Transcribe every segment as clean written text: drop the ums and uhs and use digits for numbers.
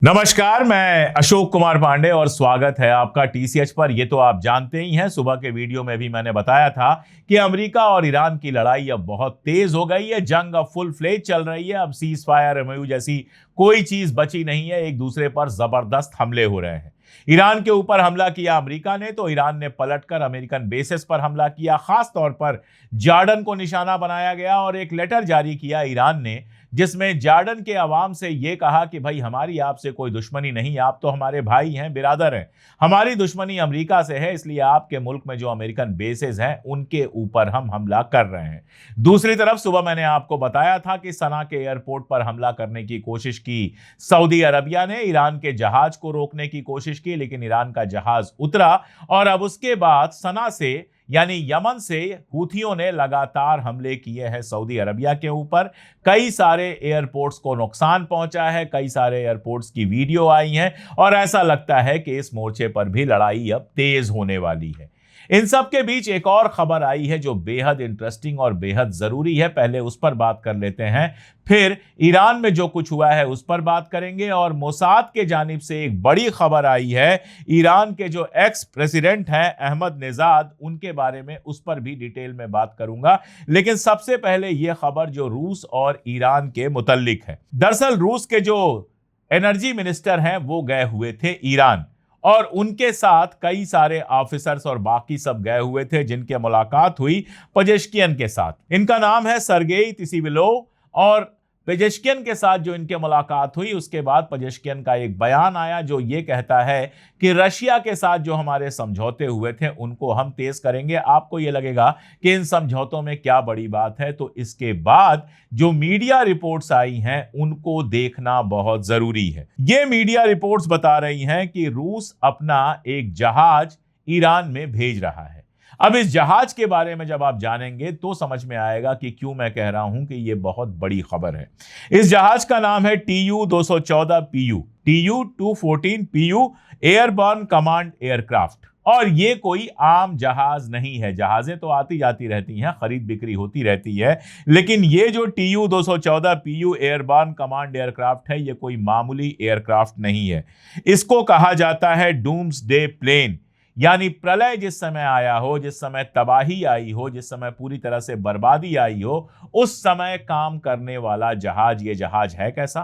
नमस्कार, मैं अशोक कुमार पांडे और स्वागत है आपका टीसीएच पर। ये तो आप जानते ही हैं, सुबह के वीडियो में भी मैंने बताया था कि अमेरिका और ईरान की लड़ाई अब बहुत तेज हो गई है। जंग अब फुल फ्लेज चल रही है। अब सीज फायर एमओयू जैसी कोई चीज बची नहीं है। एक दूसरे पर जबरदस्त हमले हो रहे हैं। ईरान के ऊपर हमला किया अमेरिका ने, तो ईरान ने पलटकर अमेरिकन बेसिस पर हमला किया। खास तौर पर जॉर्डन को निशाना बनाया गया और एक लेटर जारी किया ईरान ने, जिसमें जॉर्डन के अवाम से यह कहा कि भाई, हमारी आपसे कोई दुश्मनी नहीं, आप तो हमारे भाई हैं, बिरादर हैं। हमारी दुश्मनी अमेरिका से है, इसलिए आपके मुल्क में जो अमेरिकन बेसेस हैं उनके ऊपर हम हमला कर रहे हैं। दूसरी तरफ सुबह मैंने आपको बताया था कि सना के एयरपोर्ट पर हमला करने की कोशिश की सऊदी अरबिया ने। ईरान के जहाज को रोकने की कोशिश की, लेकिन ईरान का जहाज उतरा और अब उसके बाद सना से यानी यमन से हूथियों ने लगातार हमले किए हैं सऊदी अरबिया के ऊपर। कई सारे एयरपोर्ट्स को नुकसान पहुंचा है, कई सारे एयरपोर्ट्स की वीडियो आई हैं और ऐसा लगता है कि इस मोर्चे पर भी लड़ाई अब तेज होने वाली है। इन सब के बीच एक और खबर आई है जो बेहद इंटरेस्टिंग और बेहद जरूरी है। पहले उस पर बात कर लेते हैं, फिर ईरान में जो कुछ हुआ है उस पर बात करेंगे। और मोसाद के जानिब से एक बड़ी खबर आई है, ईरान के जो एक्स प्रेसिडेंट हैं अहमद नेजाद, उनके बारे में उस पर भी डिटेल में बात करूंगा। लेकिन सबसे पहले यह खबर जो रूस और ईरान के मुतल्लिक है। दरअसल रूस के जो एनर्जी मिनिस्टर हैं वो गए हुए थे ईरान, और उनके साथ कई सारे ऑफिसर्स और बाकी सब गए हुए थे, जिनके मुलाकात हुई पजेश्कियन के साथ। इनका नाम है सरगेई तिसिविलोव। और पजेश्कियन के साथ जो इनके मुलाकात हुई, उसके बाद पजेश्कियन का एक बयान आया जो ये कहता है कि रशिया के साथ जो हमारे समझौते हुए थे उनको हम तेज करेंगे। आपको ये लगेगा कि इन समझौतों में क्या बड़ी बात है, तो इसके बाद जो मीडिया रिपोर्ट्स आई हैं उनको देखना बहुत जरूरी है। ये मीडिया रिपोर्ट्स बता रही हैं कि रूस अपना एक जहाज ईरान में भेज रहा है। अब इस जहाज के बारे में जब आप जानेंगे तो समझ में आएगा कि क्यों मैं कह रहा हूं कि यह बहुत बड़ी खबर है। इस जहाज का नाम है TU-214 TU-214 airborne command aircraft. और ये कोई आम जहाज नहीं है। जहाजें तो आती जाती रहती हैं, खरीद बिक्री होती रहती है, लेकिन ये जो TU-214 एयरबॉर्न कमांड एयरक्राफ्ट है, ये कोई मामूली एयरक्राफ्ट नहीं है। इसको कहा जाता है डूम्सडे प्लेन, यानी प्रलय जिस समय आया हो, जिस समय तबाही आई हो, जिस समय पूरी तरह से बर्बादी आई हो, उस समय काम करने वाला जहाज ये जहाज है। कैसा?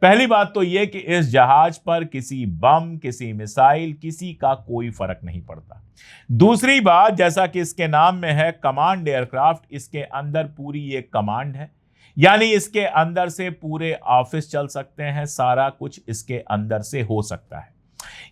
पहली बात तो यह कि इस जहाज पर किसी बम, किसी मिसाइल, किसी का कोई फर्क नहीं पड़ता। दूसरी बात, जैसा कि इसके नाम में है कमांड एयरक्राफ्ट, इसके अंदर पूरी एक कमांड है, यानी इसके अंदर से पूरे ऑफिस चल सकते हैं, सारा कुछ इसके अंदर से हो सकता है।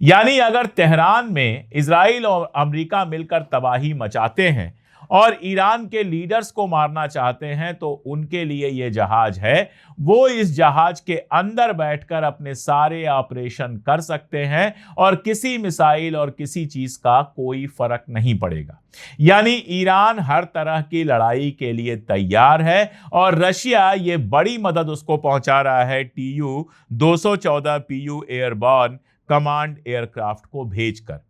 यानी अगर तेहरान में इजराइल और अमेरिका मिलकर तबाही मचाते हैं और ईरान के लीडर्स को मारना चाहते हैं, तो उनके लिए यह जहाज है। वो इस जहाज के अंदर बैठकर अपने सारे ऑपरेशन कर सकते हैं और किसी मिसाइल और किसी चीज का कोई फर्क नहीं पड़ेगा। यानी ईरान हर तरह की लड़ाई के लिए तैयार है और रशिया ये बड़ी मदद उसको पहुंचा रहा है TU-214 एयरबॉर्न कमांड एयरक्राफ्ट को भेजकर।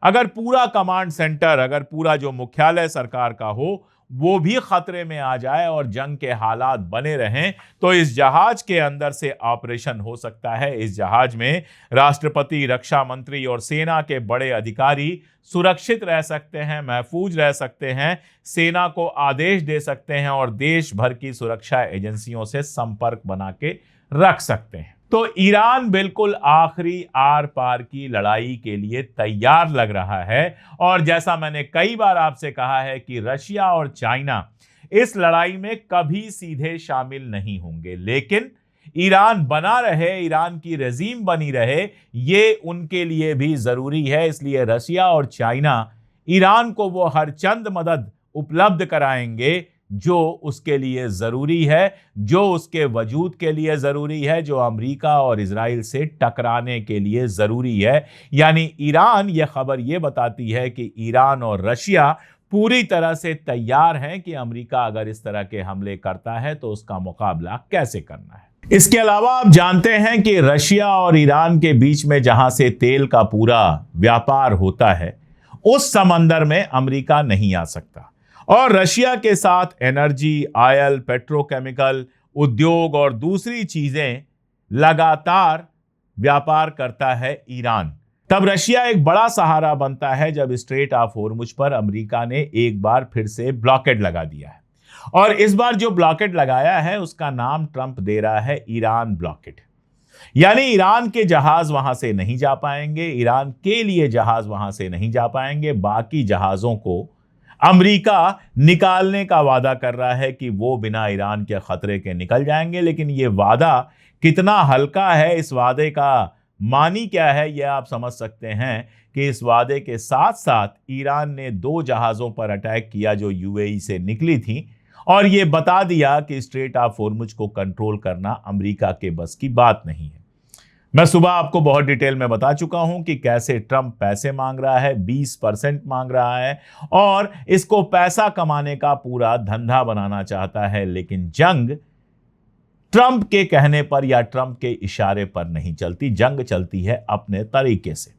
अगर पूरा कमांड सेंटर, अगर पूरा जो मुख्यालय सरकार का हो, वो भी खतरे में आ जाए और जंग के हालात बने रहें, तो इस जहाज के अंदर से ऑपरेशन हो सकता है। इस जहाज में राष्ट्रपति, रक्षा मंत्री और सेना के बड़े अधिकारी सुरक्षित रह सकते हैं, महफूज रह सकते हैं, सेना को आदेश दे सकते हैं और देश भर की सुरक्षा एजेंसियों से संपर्क बना के रख सकते हैं। तो ईरान बिल्कुल आखिरी आर पार की लड़ाई के लिए तैयार लग रहा है। और जैसा मैंने कई बार आपसे कहा है कि रशिया और चाइना इस लड़ाई में कभी सीधे शामिल नहीं होंगे, लेकिन ईरान बना रहे, ईरान की रेजीम बनी रहे, ये उनके लिए भी जरूरी है। इसलिए रशिया और चाइना ईरान को वो हर चंद मदद उपलब्ध कराएंगे जो उसके लिए जरूरी है, जो उसके वजूद के लिए जरूरी है, जो अमेरिका और इजराइल से टकराने के लिए जरूरी है। यानी ईरान, यह खबर यह बताती है कि ईरान और रशिया पूरी तरह से तैयार हैं कि अमेरिका अगर इस तरह के हमले करता है तो उसका मुकाबला कैसे करना है। इसके अलावा आप जानते हैं कि रशिया और ईरान के बीच में जहां से तेल का पूरा व्यापार होता है, उस समंदर में अमेरिका नहीं आ सकता। और रशिया के साथ एनर्जी, ऑयल, पेट्रोकेमिकल उद्योग और दूसरी चीजें लगातार व्यापार करता है ईरान। तब रशिया एक बड़ा सहारा बनता है जब स्ट्रेट ऑफ होर्मुज पर अमेरिका ने एक बार फिर से ब्लॉकेड लगा दिया है। और इस बार जो ब्लॉकेड लगाया है उसका नाम ट्रंप दे रहा है ईरान ब्लॉकेड। यानी ईरान के जहाज वहां से नहीं जा पाएंगे, ईरान के लिए जहाज वहां से नहीं जा पाएंगे। बाकी जहाजों को अमेरिका निकालने का वादा कर रहा है कि वो बिना ईरान के खतरे के निकल जाएंगे। लेकिन ये वादा कितना हल्का है, इस वादे का मानी क्या है, यह आप समझ सकते हैं कि इस वादे के साथ साथ ईरान ने 2 जहाजों पर अटैक किया जो यूएई से निकली थी, और यह बता दिया कि स्ट्रेट ऑफ होर्मुज को कंट्रोल करना अमेरिका के बस की बात नहीं है। मैं सुबह आपको बहुत डिटेल में बता चुका हूं कि कैसे ट्रंप पैसे मांग रहा है, 20% मांग रहा है, और इसको पैसा कमाने का पूरा धंधा बनाना चाहता है। लेकिन जंग ट्रंप के कहने पर या ट्रंप के इशारे पर नहीं चलती, जंग चलती है अपने तरीके से।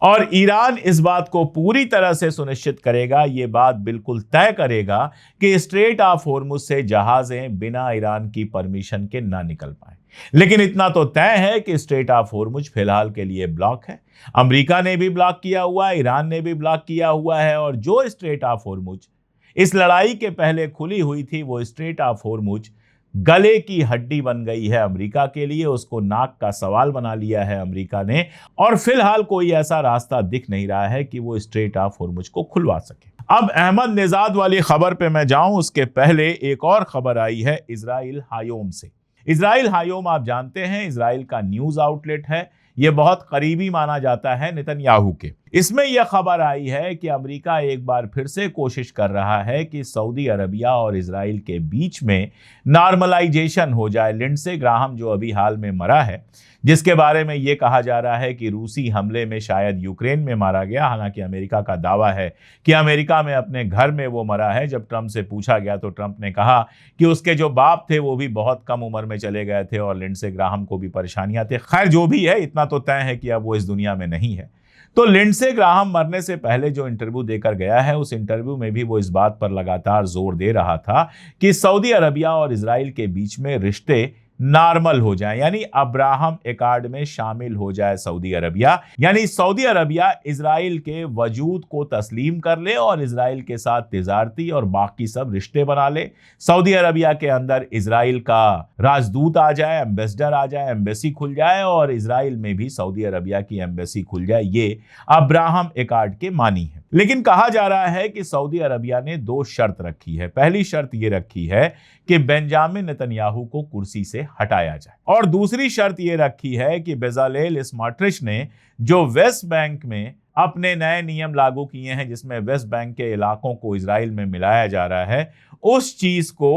और ईरान इस बात को पूरी तरह से सुनिश्चित करेगा, यह बात बिल्कुल तय करेगा कि स्ट्रेट ऑफ होर्मुज से जहाजें बिना ईरान की परमिशन के ना निकल पाए। लेकिन इतना तो तय है कि स्ट्रेट ऑफ होर्मुज फिलहाल के लिए ब्लॉक है। अमेरिका ने भी ब्लॉक किया हुआ है, ईरान ने भी ब्लॉक किया हुआ है। और जो स्ट्रेट ऑफ होर्मुज इस लड़ाई के पहले खुली हुई थी, वो स्ट्रेट ऑफ होर्मुज गले की हड्डी बन गई है अमेरिका के लिए। उसको नाक का सवाल बना लिया है अमेरिका ने, और फिलहाल कोई ऐसा रास्ता दिख नहीं रहा है कि वो स्ट्रेट ऑफ होर्मुज को खुलवा सके। अब अहमद नेजाद वाली खबर पे मैं जाऊं उसके पहले एक और खबर आई है इजराइल हायोम से। इजराइल हायोम आप जानते हैं इजराइल का न्यूज आउटलेट है, यह बहुत करीबी माना जाता है नेतन्याहू के। इसमें यह खबर आई है कि अमेरिका एक बार फिर से कोशिश कर रहा है कि सऊदी अरबिया और इजराइल के बीच में नॉर्मलाइजेशन हो जाए। लिंडसे ग्राहम जो अभी हाल में मरा है, जिसके बारे में यह कहा जा रहा है कि रूसी हमले में शायद यूक्रेन में मारा गया, हालांकि अमेरिका का दावा है कि अमेरिका में अपने घर में वो मरा है। जब ट्रंप से पूछा गया तो ट्रंप ने कहा कि उसके जो बाप थे वो भी बहुत कम उम्र में चले गए थे और लिंडसे ग्राहम को भी परेशानियां थे। खैर जो भी है, इतना तो तय है कि अब वो इस दुनिया में नहीं है। तो लिंडसे ग्राहम मरने से पहले जो इंटरव्यू देकर गया है, उस इंटरव्यू में भी वो इस बात पर लगातार जोर दे रहा था कि सऊदी अरबिया और इजराइल के बीच में रिश्ते नॉर्मल हो जाए, यानी अब्राहम एकॉर्ड में शामिल हो जाए सऊदी अरबिया। यानी सऊदी अरबिया इजराइल के वजूद को तस्लीम कर ले और इजराइल के साथ तिजारती और बाकी सब रिश्ते बना ले। सऊदी अरबिया के अंदर इजराइल का राजदूत आ जाए, एम्बेसडर आ जाए, एम्बेसी खुल जाए, और इजराइल में भी सऊदी अरबिया की एम्बेसी खुल जाए। ये अब्राहम एकॉर्ड के मानी है। लेकिन कहा जा रहा है कि सऊदी अरबिया ने 2 शर्त रखी है। पहली शर्त यह रखी है कि बेंजामिन नेतन्याहू को कुर्सी से हटाया जाए, और दूसरी शर्त यह रखी है कि बेजालेल स्मोट्रिच ने जो वेस्ट बैंक में अपने नए नियम लागू किए हैं, जिसमें वेस्ट बैंक के इलाकों को इजराइल में मिलाया जा रहा है, उस चीज को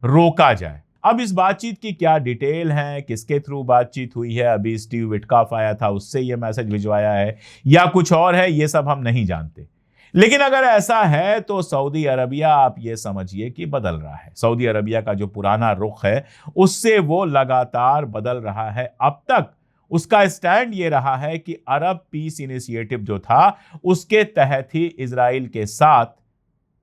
रोका जाए। अब इस बातचीत की क्या डिटेल है, किसके थ्रू बातचीत हुई है, अभी स्टीव विटकॉफ आया था उससे ये मैसेज भिजवाया है या कुछ और है, ये सब हम नहीं जानते। लेकिन अगर ऐसा है तो सऊदी अरबिया आप ये समझिए कि बदल रहा है। सऊदी अरबिया का जो पुराना रुख है उससे वो लगातार बदल रहा है। अब तक उसका स्टैंड ये रहा है कि अरब पीस इनिशिएटिव जो था उसके तहत ही इजराइल के साथ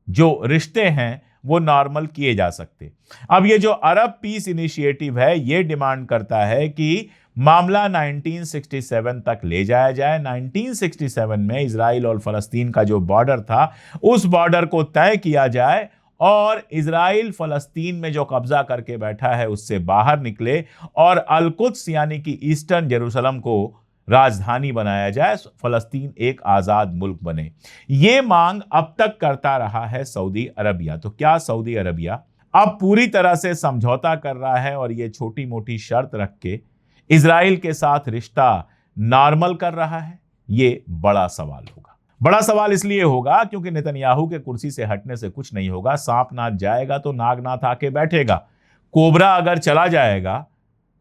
जो रिश्ते हैं वो नॉर्मल किए जा सकते। अब ये जो अरब पीस इनिशिएटिव है ये डिमांड करता है कि मामला 1967 तक ले जाया जाए। 1967 में इजराइल और फलस्तीन का जो बॉर्डर था उस बॉर्डर को तय किया जाए और इजराइल फलस्तीन में जो कब्जा करके बैठा है उससे बाहर निकले और अल-कुद्स यानी कि ईस्टर्न जेरूसलम को राजधानी बनाया जाए, फलस्तीन एक आजाद मुल्क बने। यह मांग अब तक करता रहा है सऊदी अरबिया। तो क्या सऊदी अरबिया अब पूरी तरह से समझौता कर रहा है और ये छोटी मोटी शर्त रख के इजराइल के साथ रिश्ता नॉर्मल कर रहा है? ये बड़ा सवाल होगा। बड़ा सवाल इसलिए होगा क्योंकि नेतन्याहू के कुर्सी से हटने से कुछ नहीं होगा। सांप नाथ जाएगा तो नागनाथ आके बैठेगा। कोबरा अगर चला जाएगा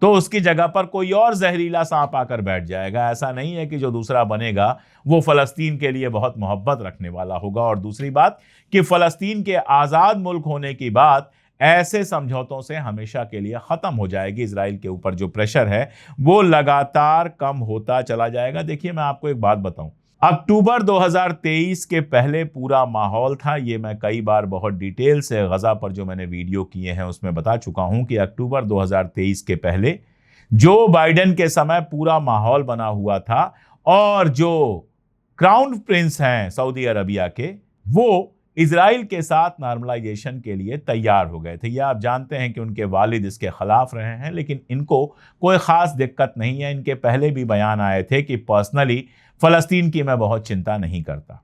तो उसकी जगह पर कोई और जहरीला सांप आकर बैठ जाएगा। ऐसा नहीं है कि जो दूसरा बनेगा वो फलस्तीन के लिए बहुत मोहब्बत रखने वाला होगा। और दूसरी बात कि फलस्तीन के आज़ाद मुल्क होने की बात ऐसे समझौतों से हमेशा के लिए खत्म हो जाएगी। इजराइल के ऊपर जो प्रेशर है वो लगातार कम होता चला जाएगा। देखिए, मैं आपको एक बात बताऊं, अक्टूबर 2023 के पहले पूरा माहौल था, ये मैं कई बार बहुत डिटेल से गजा पर जो मैंने वीडियो किए हैं उसमें बता चुका हूं कि अक्टूबर 2023 के पहले जो बाइडेन के समय पूरा माहौल बना हुआ था, और जो क्राउन प्रिंस हैं सऊदी अरबिया के, वो इजराइल के साथ नॉर्मलाइजेशन के लिए तैयार हो गए थे। ये आप जानते हैं कि उनके वालिद इसके खिलाफ रहे हैं, लेकिन इनको कोई खास दिक्कत नहीं है। इनके पहले भी बयान आए थे कि पर्सनली फ़लस्तीन की मैं बहुत चिंता नहीं करता।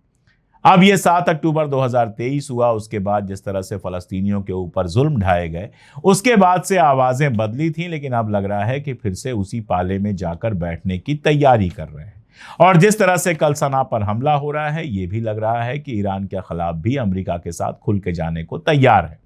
अब ये 7 अक्टूबर 2023 हुआ, उसके बाद जिस तरह से फ़लस्तीनियों के ऊपर जुल्म ढाए गए, उसके बाद से आवाज़ें बदली थीं, लेकिन अब लग रहा है कि फिर से उसी पाले में जाकर बैठने की तैयारी कर रहे हैं। और जिस तरह से कल सना पर हमला हो रहा है, ये भी लग रहा है कि ईरान के खिलाफ भी अमेरिका के साथ खुल के जाने को तैयार है।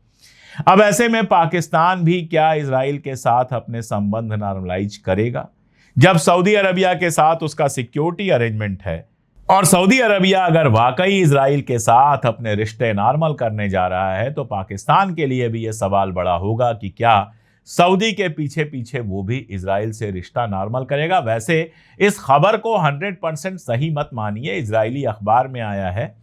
अब ऐसे में पाकिस्तान भी क्या इजराइल के साथ अपने संबंध नॉर्मलाइज करेगा, जब सऊदी अरबिया के साथ उसका सिक्योरिटी अरेंजमेंट है? और सऊदी अरबिया अगर वाकई इजराइल के साथ अपने रिश्ते नॉर्मल करने जा रहा है, तो पाकिस्तान के लिए भी यह सवाल बड़ा होगा कि क्या सऊदी के पीछे पीछे वो भी इजराइल से रिश्ता नॉर्मल करेगा। वैसे इस खबर को 100% सही मत मानिए, इजरायली अखबार में आया है।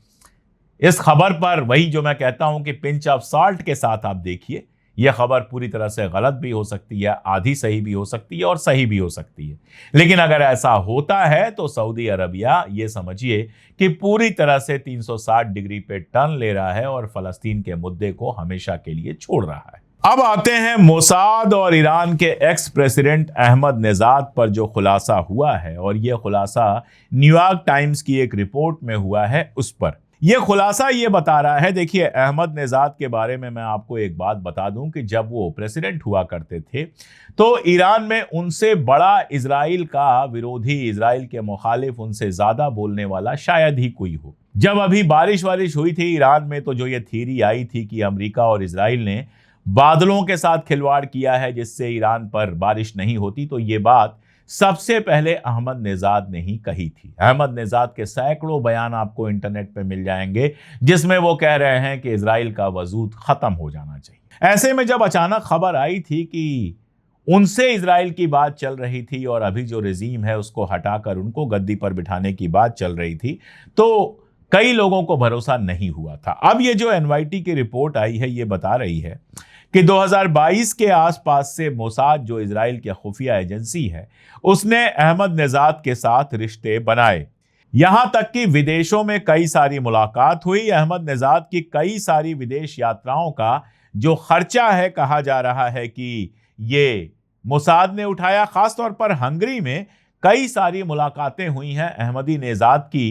इस खबर पर वही जो मैं कहता हूं कि पिंच ऑफ सॉल्ट के साथ आप देखिए। यह खबर पूरी तरह से गलत भी हो सकती है, आधी सही भी हो सकती है और सही भी हो सकती है। लेकिन अगर ऐसा होता है तो सऊदी अरबिया ये समझिए कि पूरी तरह से 360 डिग्री पे टर्न ले रहा है और फलस्तीन के मुद्दे को हमेशा के लिए छोड़ रहा है। अब आते हैं मोसाद और ईरान के एक्स प्रेसिडेंट अहमद नेजाद पर जो खुलासा हुआ है, और यह खुलासा न्यूयॉर्क टाइम्स की एक रिपोर्ट में हुआ है। उस पर यह खुलासा ये बता रहा है, देखिए अहमद नेजाद के बारे में मैं आपको एक बात बता दूं कि जब वो प्रेसिडेंट हुआ करते थे तो ईरान में उनसे बड़ा इजराइल का विरोधी, इजराइल के मुखालिफ, उनसे ज्यादा बोलने वाला शायद ही कोई हो। जब अभी बारिश हुई थी ईरान में, तो जो ये थ्योरी आई थी कि अमेरिका और इजराइल ने बादलों के साथ खिलवाड़ किया है जिससे ईरान पर बारिश नहीं होती, तो ये बात सबसे पहले अहमद नेजाद ने ही कही थी। अहमद नेजाद के सैकड़ों बयान आपको इंटरनेट पे मिल जाएंगे जिसमें वो कह रहे हैं कि इजराइल का वजूद खत्म हो जाना चाहिए। ऐसे में जब अचानक खबर आई थी कि उनसे इजराइल की बात चल रही थी और अभी जो रेजीम है उसको हटाकर उनको गद्दी पर बिठाने की बात चल रही थी, तो कई लोगों को भरोसा नहीं हुआ था। अब ये जो एनवाईटी की रिपोर्ट आई है, ये बता रही है कि 2022 के आसपास से मोसाद, जो इजराइल की खुफिया एजेंसी है, उसने अहमद नेजाद के साथ रिश्ते बनाए। यहां तक कि विदेशों में कई सारी मुलाकात हुई। अहमद नेजाद की कई सारी विदेश यात्राओं का जो खर्चा है, कहा जा रहा है कि ये मोसाद ने उठाया। खासतौर पर हंगरी में कई सारी मुलाकातें हुई हैं अहमदी नेजाद की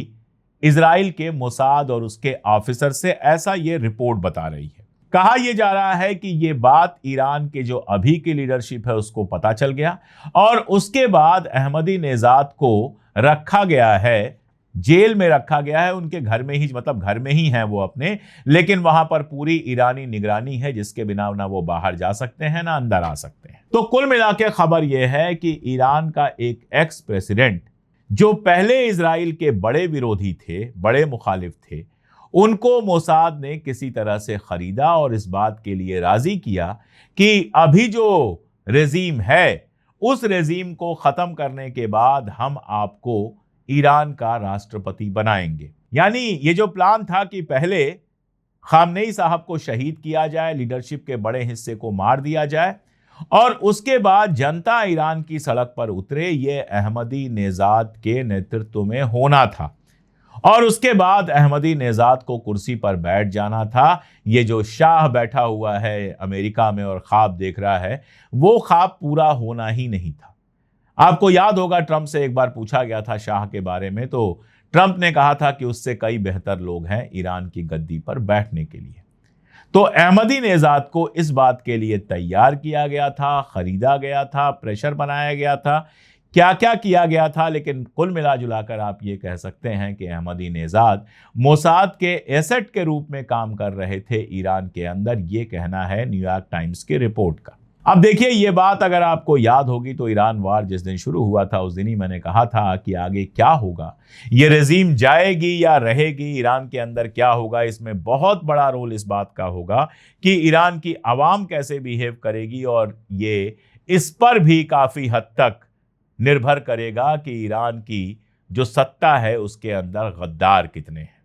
इजराइल के मोसाद और उसके ऑफिसर से, ऐसा ये रिपोर्ट बता रही है। कहा यह जा रहा है कि यह बात ईरान के जो अभी की लीडरशिप है उसको पता चल गया, और उसके बाद अहमदी नेजाद को रखा गया है, जेल में रखा गया है, उनके घर में ही, मतलब घर में ही हैं वो अपने, लेकिन वहां पर पूरी ईरानी निगरानी है जिसके बिना ना वो बाहर जा सकते हैं ना अंदर आ सकते हैं। तो कुल मिला के खबर यह है कि ईरान का एक एक्स प्रेसिडेंट, जो पहले इजराइल के बड़े विरोधी थे, बड़े मुखालिफ थे, उनको मोसाद ने किसी तरह से खरीदा और इस बात के लिए राजी किया कि अभी जो रेजीम है, उस रेजीम को खत्म करने के बाद हम आपको ईरान का राष्ट्रपति बनाएंगे। यानी ये जो प्लान था कि पहले खामनेई साहब को शहीद किया जाए, लीडरशिप के बड़े हिस्से को मार दिया जाए, और उसके बाद जनता ईरान की सड़क पर उतरे, ये अहमदी नेजाद के नेतृत्व में होना था। और उसके बाद अहमदी नेजाद को कुर्सी पर बैठ जाना था। ये जो शाह बैठा हुआ है अमेरिका में और ख्वाब देख रहा है, वो ख्वाब पूरा होना ही नहीं था। आपको याद होगा ट्रंप से एक बार पूछा गया था शाह के बारे में, तो ट्रंप ने कहा था कि उससे कई बेहतर लोग हैं ईरान की गद्दी पर बैठने के लिए। तो अहमदी नेजाद को इस बात के लिए तैयार किया गया था, खरीदा गया था, प्रेशर बनाया गया था, क्या क्या किया गया था। लेकिन कुल मिला जुलाकर आप ये कह सकते हैं कि अहमदी नेजाद मोसाद के एसेट के रूप में काम कर रहे थे ईरान के अंदर, ये कहना है न्यूयॉर्क टाइम्स की रिपोर्ट का। अब देखिए, ये बात अगर आपको याद होगी तो ईरान वार जिस दिन शुरू हुआ था उस दिन ही मैंने कहा था कि आगे क्या होगा, ये रेजीम जाएगी या रहेगी, ईरान के अंदर क्या होगा, इसमें बहुत बड़ा रोल इस बात का होगा कि ईरान की आवाम कैसे बिहेव करेगी, और ये इस पर भी काफी हद तक निर्भर करेगा कि ईरान की जो सत्ता है उसके अंदर गद्दार कितने हैं।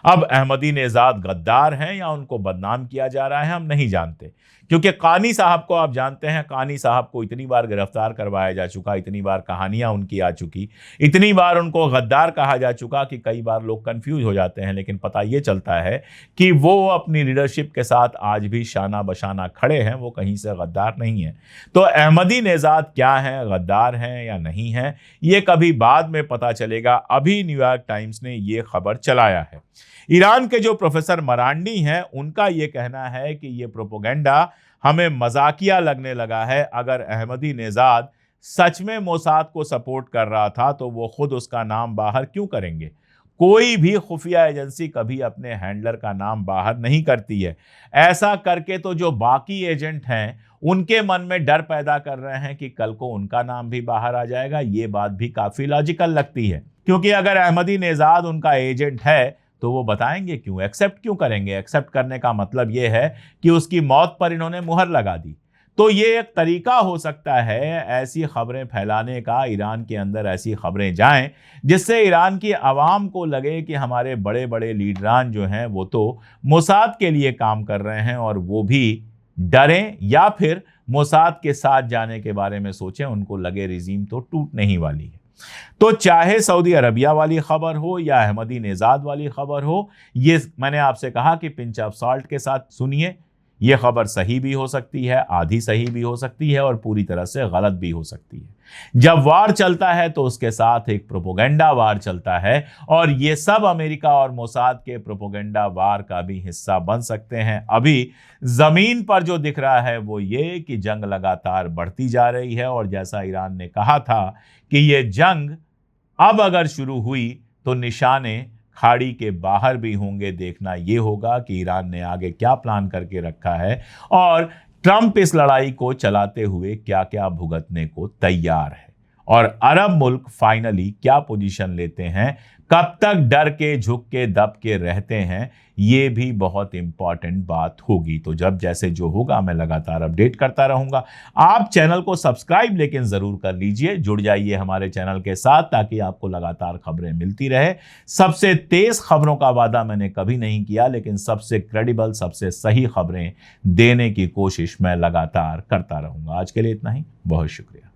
अब अहमदी नेजाद गद्दार हैं या उनको बदनाम किया जा रहा है, हम नहीं जानते, क्योंकि कानी साहब को आप जानते हैं, कानी साहब को इतनी बार गिरफ्तार करवाया जा चुका, इतनी बार कहानियां उनकी आ चुकी, इतनी बार उनको गद्दार कहा जा चुका कि कई बार लोग कंफ्यूज हो जाते हैं। लेकिन पता ये चलता है कि वो अपनी लीडरशिप के साथ आज भी शाना बशाना खड़े हैं, वो कहीं से गद्दार नहीं है। तो अहमदी नेजाद क्या हैं, गद्दार हैं या नहीं हैं, ये कभी बाद में पता चलेगा। अभी न्यूयॉर्क टाइम्स ने ये खबर चलाया है। ईरान के जो प्रोफेसर मरांडी हैं, उनका ये कहना है कि ये प्रोपोगेंडा हमें मजाकिया लगने लगा है। अगर अहमदी नेजाद सच में मोसाद को सपोर्ट कर रहा था तो वो खुद उसका नाम बाहर क्यों करेंगे? कोई भी खुफिया एजेंसी कभी अपने हैंडलर का नाम बाहर नहीं करती है। ऐसा करके तो जो बाकी एजेंट हैं उनके मन में डर पैदा कर रहे हैं कि कल को उनका नाम भी बाहर आ जाएगा। ये बात भी काफी लॉजिकल लगती है, क्योंकि अगर अहमदी नेजाद उनका एजेंट है तो वो बताएंगे क्यों, एक्सेप्ट क्यों करेंगे? एक्सेप्ट करने का मतलब ये है कि उसकी मौत पर इन्होंने मुहर लगा दी। तो ये एक तरीका हो सकता है ऐसी खबरें फैलाने का, ईरान के अंदर ऐसी खबरें जाएं जिससे ईरान की आवाम को लगे कि हमारे बड़े बड़े लीडरान जो हैं वो तो मोसाद के लिए काम कर रहे हैं, और वो भी डरें या फिर मोसाद के साथ जाने के बारे में सोचें। उनको लगे रिजीम तो टूटने ही वाली है। तो चाहे सऊदी अरबिया वाली खबर हो या अहमदी नेजाद वाली खबर हो, ये मैंने आपसे कहा कि पिंच ऑफ सॉल्ट के साथ सुनिए। ये खबर सही भी हो सकती है, आधी सही भी हो सकती है और पूरी तरह से गलत भी हो सकती है। जब वार चलता है तो उसके साथ एक प्रोपोगेंडा वार चलता है, और ये सब अमेरिका और मोसाद के प्रोपोगेंडा वार का भी हिस्सा बन सकते हैं। अभी जमीन पर जो दिख रहा है वो ये कि जंग लगातार बढ़ती जा रही है, और जैसा ईरान ने कहा था कि ये जंग अब अगर शुरू हुई तो निशाने खाड़ी के बाहर भी होंगे। देखना यह होगा कि ईरान ने आगे क्या प्लान करके रखा है और ट्रंप इस लड़ाई को चलाते हुए क्या क्या भुगतने को तैयार है, और अरब मुल्क फाइनली क्या पोजीशन लेते हैं, कब तक डर के झुक के दब के रहते हैं, ये भी बहुत इंपॉर्टेंट बात होगी। तो जब जैसे जो होगा मैं लगातार अपडेट करता रहूंगा। आप चैनल को सब्सक्राइब लेकिन जरूर कर लीजिए, जुड़ जाइए हमारे चैनल के साथ ताकि आपको लगातार खबरें मिलती रहे। सबसे तेज खबरों का वादा मैंने कभी नहीं किया, लेकिन सबसे क्रेडिबल, सबसे सही खबरें देने की कोशिश मैं लगातार करता रहूंगा। आज के लिए इतना ही, बहुत शुक्रिया।